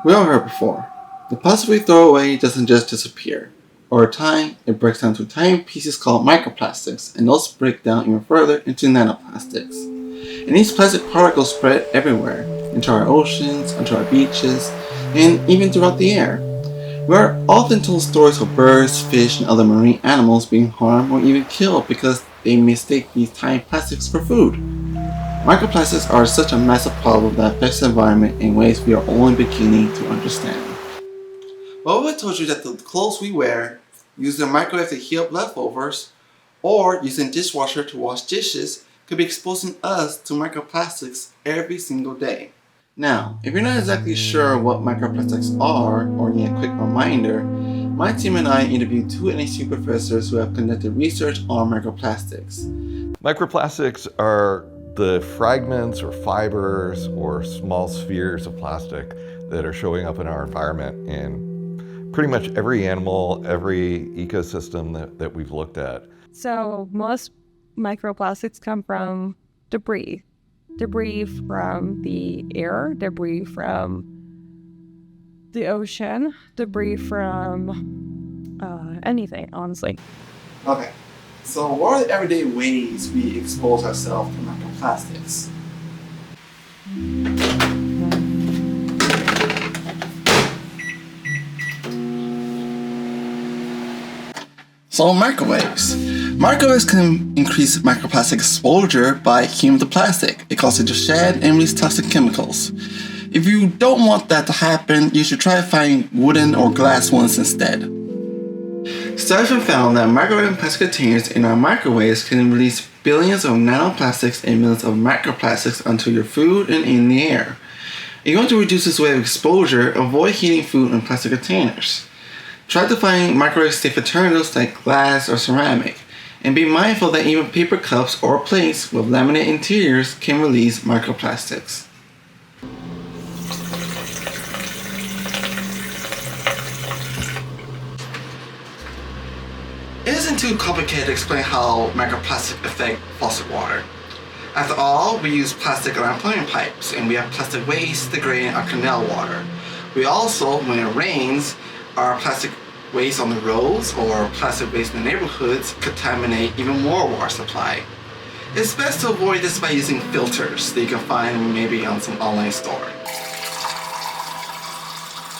We all heard before. The plastic we throw away doesn't just disappear. Over time, it breaks down to tiny pieces called microplastics, and those break down even further into nanoplastics. And these plastic particles spread everywhere, into our oceans, onto our beaches, and even throughout the air. We are often told stories of birds, fish, and other marine animals being harmed or even killed because they mistake these tiny plastics for food. Microplastics are such a massive problem that affects the environment in ways we are only beginning to understand. What if I told you that the clothes we wear, using the microwave to heat up leftovers, or using dishwasher to wash dishes, could be exposing us to microplastics every single day? Now, if you're not exactly sure what microplastics are, or need a quick reminder, my team and I interviewed two NHC professors who have conducted research on microplastics. Microplastics are the fragments or fibers or small spheres of plastic that are showing up in our environment in pretty much every animal, every ecosystem that we've looked at. So most microplastics come from debris. Debris from the air, debris from the ocean, debris from anything, honestly. Okay, so what are the everyday ways we expose ourselves to microplastics? So microwaves. Microwaves can increase microplastic exposure by heating the plastic. It causes it to shed and release toxic chemicals. If you don't want that to happen, you should try finding wooden or glass ones instead. Studies have found that microwave plastic containers in our microwaves can release billions of nanoplastics and millions of microplastics onto your food and in the air. If you want to reduce this wave of exposure, avoid heating food in plastic containers. Try to find microwave-safe alternatives like glass or ceramic, and be mindful that even paper cups or plates with laminate interiors can release microplastics. It isn't too complicated to explain how microplastics affect faucet water. After all, we use plastic in our plumbing pipes, and we have plastic waste degrading our canal water. We also, when it rains, our plastic waste on the roads or plastic waste in the neighborhoods contaminate even more water supply. It's best to avoid this by using filters that you can find maybe on some online store.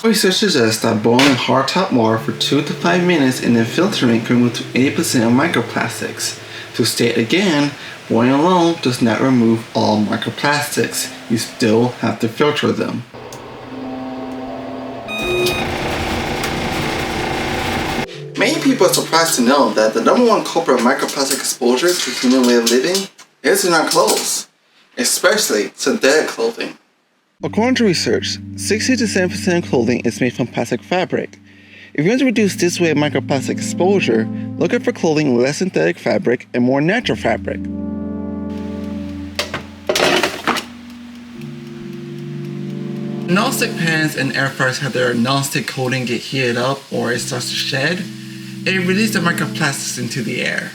Research suggests that boiling hard tap water for 2 to 5 minutes and then filtering can remove to 80% of microplastics. To state again, boiling alone does not remove all microplastics. You still have to filter them. Many people are surprised to know that the number one culprit of microplastic exposure to human way of living is in our clothes, especially synthetic clothing. According to research, 60 to 70% of clothing is made from plastic fabric. If you want to reduce this way of microplastic exposure, look out for clothing with less synthetic fabric and more natural fabric. Non-stick pans and air fryers have their non-stick coating get heated up or it starts to shed, it releases the microplastics into the air.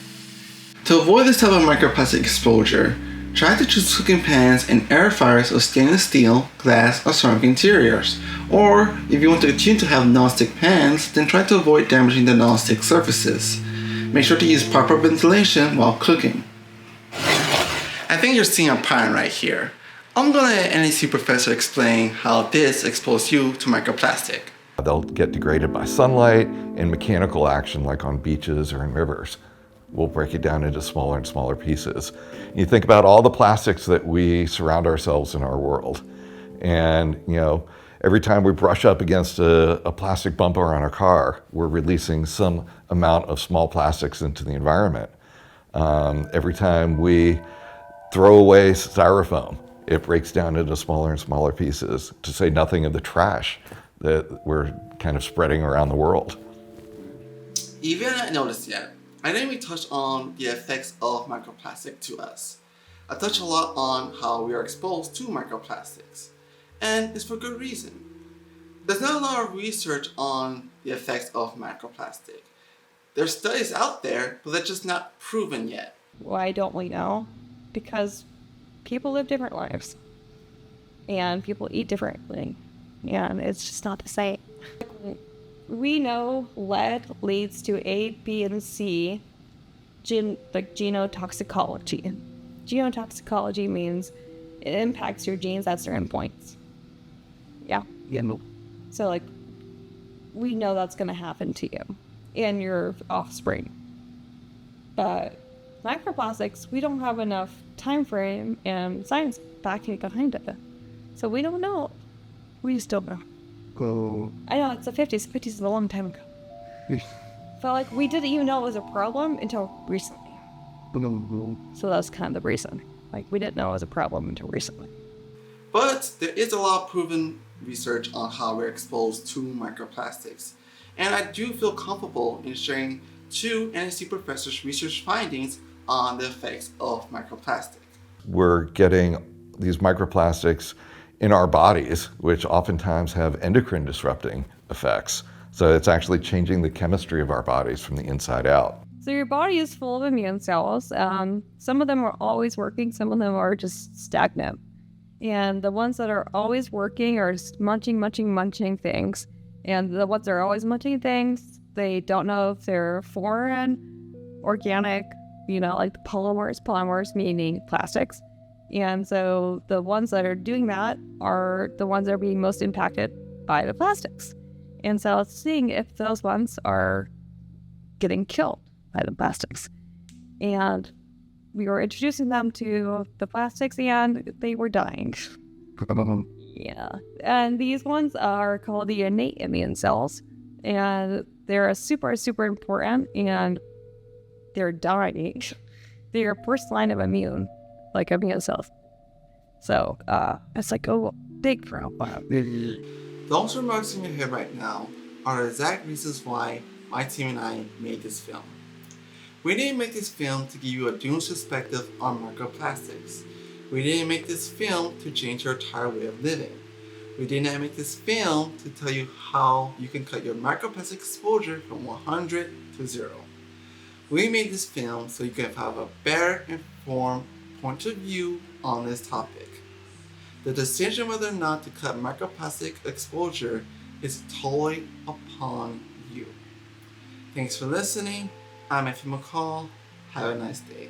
To avoid this type of microplastic exposure, try to choose cooking pans and air fryers with stainless steel, glass, or ceramic interiors. Or, if you want to continue to have non-stick pans, then try to avoid damaging the non-stick surfaces. Make sure to use proper ventilation while cooking. I think you're seeing a pattern right here. I'm going to let an NHC professor explain how this exposes you to microplastic. They'll get degraded by sunlight and mechanical action like on beaches or in rivers. We'll break it down into smaller and smaller pieces. You think about all the plastics that we surround ourselves in our world. And, every time we brush up against a plastic bumper on our car, we're releasing some amount of small plastics into the environment. Every time we throw away styrofoam, it breaks down into smaller and smaller pieces, to say nothing of the trash that we're kind of spreading around the world. If you haven't noticed yet, I didn't really touch on the effects of microplastic to us. I touched a lot on how we are exposed to microplastics, and it's for good reason. There's not a lot of research on the effects of microplastic. There's studies out there, but they're just not proven yet. Why don't we know? Because people live different lives, and people eat differently, and it's just not the same. We know lead leads to A, B, and C, genotoxicology. Genotoxicology means it impacts your genes at certain points. Yeah. So, like, we know that's going to happen to you and your offspring. But microplastics, we don't have enough time frame and science backing behind it. So we don't know. We just don't know. I know, it's the 50s. The 50s is a long time ago. But, like, we didn't even know it was a problem until recently. So that's kind of the reason. Like, we didn't know it was a problem until recently. But there is a lot of proven research on how we're exposed to microplastics. And I do feel comfortable in sharing two NSC professors' research findings on the effects of microplastic. We're getting these microplastics in our bodies, which oftentimes have endocrine disrupting effects. So it's actually changing the chemistry of our bodies from the inside out. So your body is full of immune cells. Some of them are always working, some of them are just stagnant. And the ones that are always working are munching things. And the ones that are always munching things, they don't know if they're foreign, organic, like the polymers meaning plastics. And so the ones that are doing that are the ones that are being most impacted by the plastics. And so it's seeing if those ones are getting killed by the plastics. And we were introducing them to the plastics and they were dying. Yeah. And these ones are called the innate immune cells. And they're super, super important and they're dying. They're first line of immune cells. So it's like a big problem. Those remarks in your head right now are the exact reasons why my team and I made this film. We didn't make this film to give you a doomed perspective on microplastics. We didn't make this film to change your entire way of living. We did not make this film to tell you how you can cut your microplastic exposure from 100 to 0. We made this film so you can have a better informed point of view on this topic. The decision whether or not to cut microplastic exposure is totally upon you. Thanks for listening. I'm Matthew McCall. Have a nice day.